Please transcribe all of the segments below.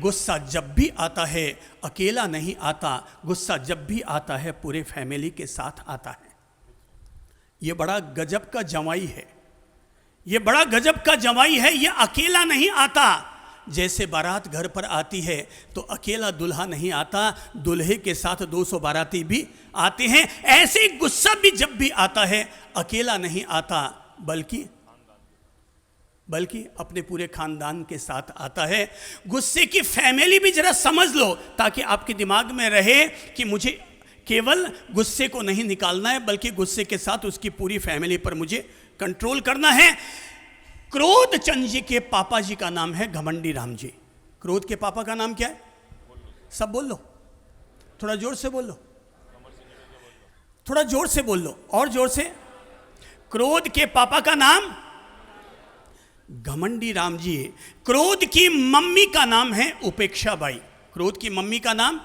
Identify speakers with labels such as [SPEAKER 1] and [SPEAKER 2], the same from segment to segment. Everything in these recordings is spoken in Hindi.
[SPEAKER 1] गुस्सा जब भी आता है अकेला नहीं आता, गुस्सा जब भी आता है पूरे फैमिली के साथ आता है। ये बड़ा गजब का जमाई है, ये बड़ा गजब का जमाई है। ये अकेला नहीं आता। जैसे बारात घर पर आती है तो अकेला दुल्हा नहीं आता, दुल्हे के साथ 200 बाराती भी आते हैं। ऐसे ही गुस्सा भी जब भी आता है अकेला नहीं आता, बल्कि अपने पूरे खानदान के साथ आता है। गुस्से की फैमिली भी जरा समझ लो, ताकि आपके दिमाग में रहे कि मुझे केवल गुस्से को नहीं निकालना है, बल्कि गुस्से के साथ उसकी पूरी फैमिली पर मुझे कंट्रोल करना है। क्रोध चंद जी के पापा जी का नाम है घमंडी राम जी। क्रोध के पापा का नाम क्या है? सब बोल लो, थोड़ा जोर से बोल लो, थोड़ा जोर से बोल लो, और जोर से। क्रोध के पापा का नाम घमंडी राम जी। क्रोध की मम्मी का नाम है उपेक्षा बाई। क्रोध की मम्मी का नाम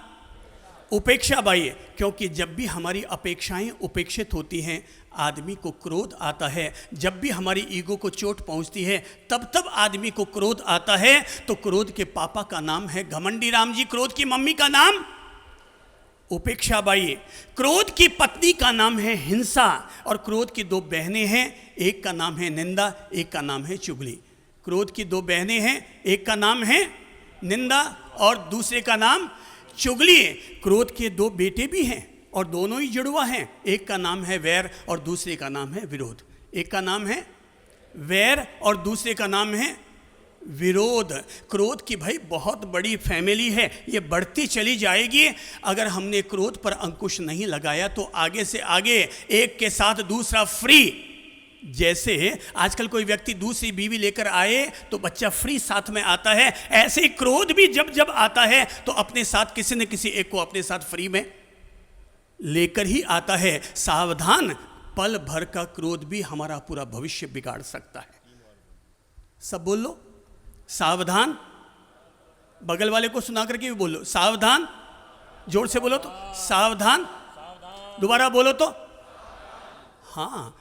[SPEAKER 1] उपेक्षा बाई है, क्योंकि जब भी हमारी अपेक्षाएं उपेक्षित होती हैं आदमी को क्रोध आता है। जब भी हमारी ईगो को चोट पहुंचती है तब आदमी को क्रोध आता है। तो क्रोध के पापा का नाम है घमंडी राम जी, क्रोध की मम्मी का नाम उपेक्षा बाई। क्रोध की पत्नी का नाम है हिंसा, और क्रोध की 2 बहनें हैं, एक का नाम है निंदा, एक का नाम है चुगली। क्रोध की 2 बहनें हैं, एक का नाम है निंदा और दूसरे का नाम चुगली। क्रोध के 2 बेटे भी हैं और दोनों ही जुड़वा हैं, एक का नाम है वैर और दूसरे का नाम है विरोध। एक का नाम है वैर और दूसरे का नाम है विरोध। क्रोध की भाई बहुत बड़ी फैमिली है, ये बढ़ती चली जाएगी। अगर हमने क्रोध पर अंकुश नहीं लगाया तो आगे से आगे एक के साथ दूसरा फ्री। जैसे आजकल कोई व्यक्ति दूसरी बीवी लेकर आए तो बच्चा फ्री साथ में आता है, ऐसे ही क्रोध भी जब जब आता है तो अपने साथ किसी न किसी एक को अपने साथ फ्री में लेकर ही आता है। सावधान, पल भर का क्रोध भी हमारा पूरा भविष्य बिगाड़ सकता है। सब बोल लो, सावधान। बगल वाले को सुना करके भी बोलो सावधान। जोर से बोलो तो सावधान, दोबारा बोलो तो हाँ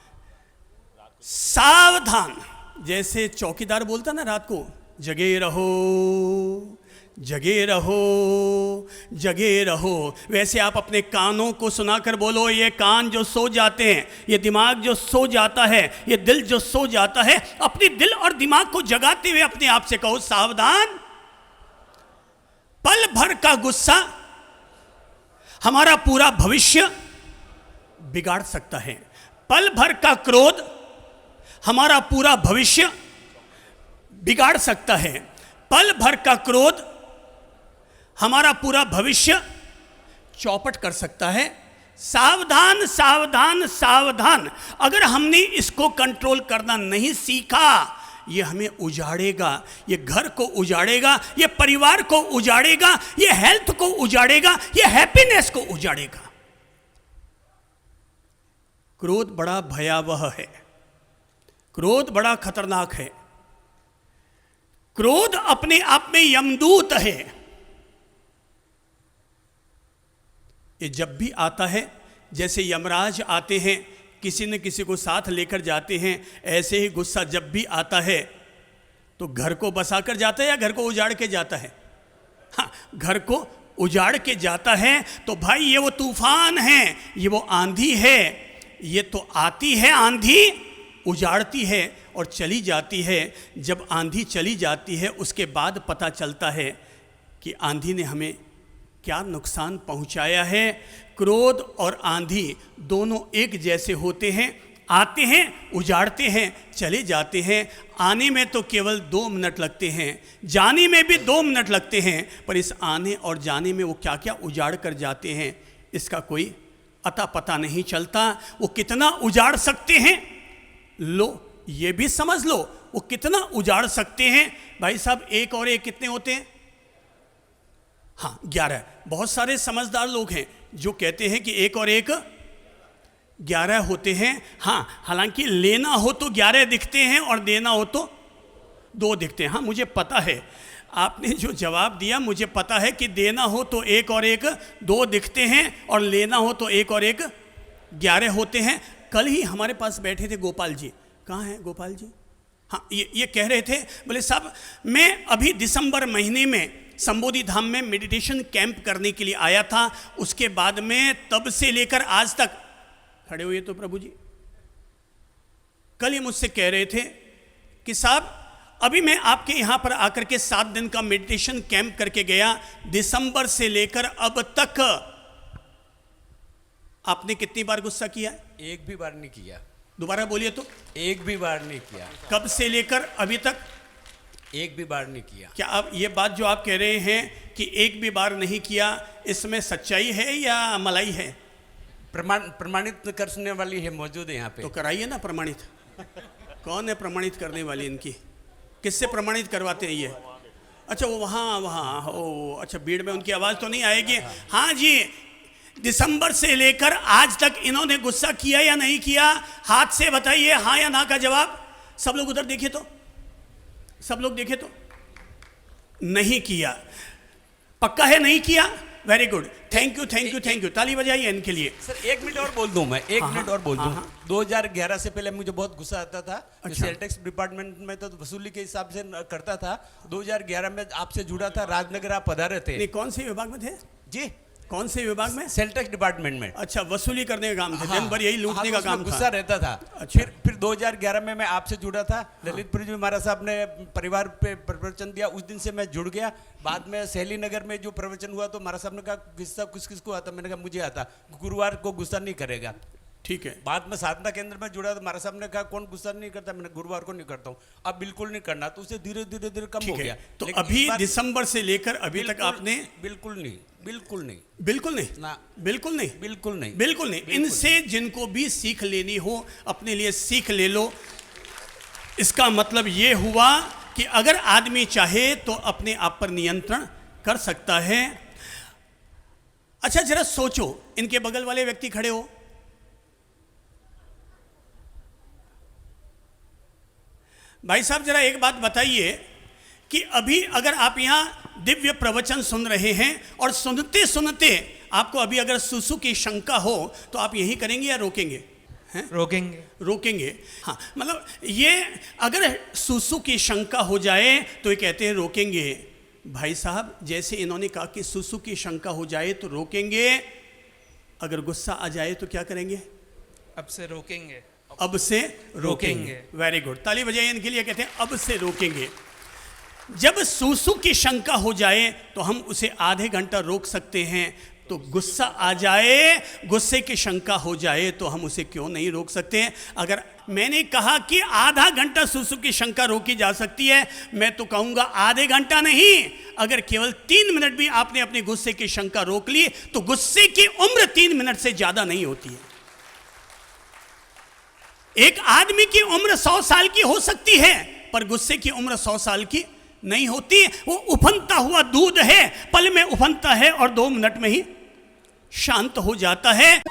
[SPEAKER 1] सावधान। जैसे चौकीदार बोलता ना रात को, जगे रहो जगे रहो जगे रहो, वैसे आप अपने कानों को सुनाकर बोलो, ये कान जो सो जाते हैं, ये दिमाग जो सो जाता है, ये दिल जो सो जाता है, अपने दिल और दिमाग को जगाते हुए अपने आप से कहो सावधान। पल भर का गुस्सा हमारा पूरा भविष्य बिगाड़ सकता है। पल भर का क्रोध हमारा पूरा भविष्य बिगाड़ सकता है। पल भर का क्रोध हमारा पूरा भविष्य चौपट कर सकता है। सावधान सावधान सावधान। अगर हमने इसको कंट्रोल करना नहीं सीखा, ये हमें उजाड़ेगा, ये घर को उजाड़ेगा, ये परिवार को उजाड़ेगा, ये हेल्थ को उजाड़ेगा, ये हैप्पीनेस को उजाड़ेगा। क्रोध बड़ा भयावह है, क्रोध बड़ा खतरनाक है। क्रोध अपने आप में यमदूत है। ये जब भी आता है, जैसे यमराज आते हैं किसी न किसी को साथ लेकर जाते हैं, ऐसे ही गुस्सा जब भी आता है तो घर को बसाकर जाता है या घर को उजाड़ के जाता है? हाँ, घर को उजाड़ के जाता है। तो भाई ये वो तूफान है, ये वो आंधी है, ये तो आती है आंधी, उजाड़ती है और चली जाती है। जब आंधी चली जाती है उसके बाद पता चलता है कि आंधी ने हमें क्या नुकसान पहुंचाया है। क्रोध और आंधी दोनों एक जैसे होते हैं, आते हैं, उजाड़ते हैं, चले जाते हैं। आने में तो केवल 2 मिनट लगते हैं, जाने में भी 2 मिनट लगते हैं, पर इस आने और जाने में वो क्या क्या उजाड़ कर जाते हैं इसका कोई अता पता नहीं चलता। वो कितना उजाड़ सकते हैं, लो ये भी समझ लो, वो कितना उजाड़ सकते हैं। भाई साहब 1 और 1 कितने होते हैं? हाँ 11। बहुत सारे समझदार लोग हैं जो कहते हैं कि 1 और 1 11 होते हैं। हाँ, हालांकि लेना हो तो 11 दिखते हैं और देना हो तो 2 दिखते हैं। हाँ मुझे पता है, आपने जो जवाब दिया मुझे पता है कि देना हो तो 1 और 1 2 दिखते हैं और लेना हो तो 1 और 1 11 होते हैं। कल ही हमारे पास बैठे थे गोपाल जी। कहाँ हैं गोपाल जी? हाँ, ये कह रहे थे, बोले साहब मैं अभी दिसंबर महीने में संबोधि धाम में मेडिटेशन कैंप करने के लिए आया था। उसके बाद में तब से लेकर आज तक, खड़े हुए तो प्रभु जी, कल ये मुझसे कह रहे थे कि साहब अभी मैं आपके यहाँ पर आकर के 7 दिन का मेडिटेशन कैंप करके गया, दिसंबर से लेकर अब तक आपने कितनी बार गुस्सा किया?
[SPEAKER 2] एक भी बार नहीं किया।
[SPEAKER 1] दोबारा बोलिए तो।
[SPEAKER 2] एक भी बार नहीं किया।
[SPEAKER 1] कब से लेकर अभी तक?
[SPEAKER 2] एक भी बार नहीं किया।
[SPEAKER 1] क्या आप ये बात जो आप कह रहे हैं कि एक भी बार नहीं किया, इसमें सच्चाई है या मलाई है?
[SPEAKER 2] प्रमाणित करने वाली है, मौजूद है यहाँ पे।
[SPEAKER 1] तो कराइए ना प्रमाणित। कौन है प्रमाणित करने वाली इनकी? किससे प्रमाणित करवाते हैं ये? अच्छा वो वहाँ ओ अच्छा, भीड़ में उनकी आवाज़ तो नहीं आएगी। हाँ जी, दिसंबर से लेकर आज तक इन्होंने गुस्सा किया या नहीं किया? हाथ से बताइए हाँ या ना का जवाब। सब लोग उधर देखिए तो, सब लोग देखे तो। नहीं किया, पक्का है नहीं किया? Very good, thank you thank you thank you, ताली बजाइए इनके लिए।
[SPEAKER 2] सर 1 मिनट और बोल दूं मैं, 1 मिनट और बोल दूं। 2011 से पहले मुझे बहुत गुस्सा आता था।
[SPEAKER 1] अच्छा।
[SPEAKER 2] सेल टैक्स डिपार्टमेंट में तो वसूली के हिसाब से करता था। 2011 में आपसे जुड़ा था, राजनगर आप पधारे थे।
[SPEAKER 1] नहीं, कौन से विभाग में थे
[SPEAKER 2] जी?
[SPEAKER 1] कौन से विभाग में?
[SPEAKER 2] सेल टैक्स डिपार्टमेंट में।
[SPEAKER 1] अच्छा, वसूली करने का काम था। दिन भर यही लूटने का काम था।
[SPEAKER 2] गुस्सा रहता था।
[SPEAKER 1] अच्छा।
[SPEAKER 2] फिर 2011 में मैं आपसे जुड़ा था। ललितपुर जी महाराज साहब ने परिवार पे प्रवचन दिया, उस दिन से मैं जुड़ गया। बाद में सहेली नगर में जो प्रवचन हुआ तो महाराज साहब ने कहा गुस्सा किसको आता? मैंने कहा मुझे आता, गुरुवार को गुस्सा नहीं करेगा।
[SPEAKER 1] ठीक है।
[SPEAKER 2] बाद में साधना केंद्र में जुड़ा तो महाराज साहब ने कहा कौन गुस्सा नहीं करता? मैंने गुरुवार को नहीं करता हूँ, अब बिल्कुल नहीं करना। तो उसे धीरे धीरे कम हो गया।
[SPEAKER 1] तो अभी दिसंबर से लेकर अभी तक आपने?
[SPEAKER 2] बिल्कुल नहीं, बिल्कुल नहीं,
[SPEAKER 1] बिल्कुल नहीं
[SPEAKER 2] ना,
[SPEAKER 1] बिल्कुल नहीं,
[SPEAKER 2] बिल्कुल नहीं,
[SPEAKER 1] बिल्कुल नहीं। इनसे जिनको भी सीख लेनी हो अपने लिए सीख ले लो। इसका मतलब ये हुआ कि अगर आदमी चाहे तो अपने आप पर नियंत्रण कर सकता है। अच्छा जरा सोचो, इनके बगल वाले व्यक्ति खड़े हो, भाई साहब जरा एक बात बताइए कि अभी अगर आप यहाँ दिव्य प्रवचन सुन रहे हैं और सुनते सुनते आपको अभी अगर सुसु की शंका हो तो आप यही करेंगे या रोकेंगे? हैं? रोकेंगे। हाँ, मतलब ये अगर सुसु की शंका हो जाए तो ये कहते हैं रोकेंगे। भाई साहब जैसे इन्होंने कहा कि सुसु की शंका हो जाए तो रोकेंगे, अगर गुस्सा आ जाए तो क्या करेंगे?
[SPEAKER 3] अब से रोकेंगे।
[SPEAKER 1] अब से रोकेंगे। वेरी गुड, ताली बजाइए इनके लिए। कहते हैं अब से रोकेंगे। जब सुसु की शंका हो जाए तो हम उसे आधे घंटा रोक सकते हैं, तो गुस्सा आ जाए, गुस्से की शंका हो जाए तो हम उसे क्यों नहीं रोक सकते? अगर मैंने कहा कि आधा घंटा सुसु की शंका रोकी जा सकती है, मैं तो कहूंगा आधे घंटा नहीं, अगर केवल 3 मिनट भी आपने अपने गुस्से की शंका रोक ली तो गुस्से की उम्र 3 मिनट से ज्यादा नहीं होती है। एक आदमी की उम्र 100 साल की हो सकती है, पर गुस्से की उम्र 100 साल की नहीं होती। वो उफनता हुआ दूध है, पल में उफनता है और 2 मिनट में ही शांत हो जाता है।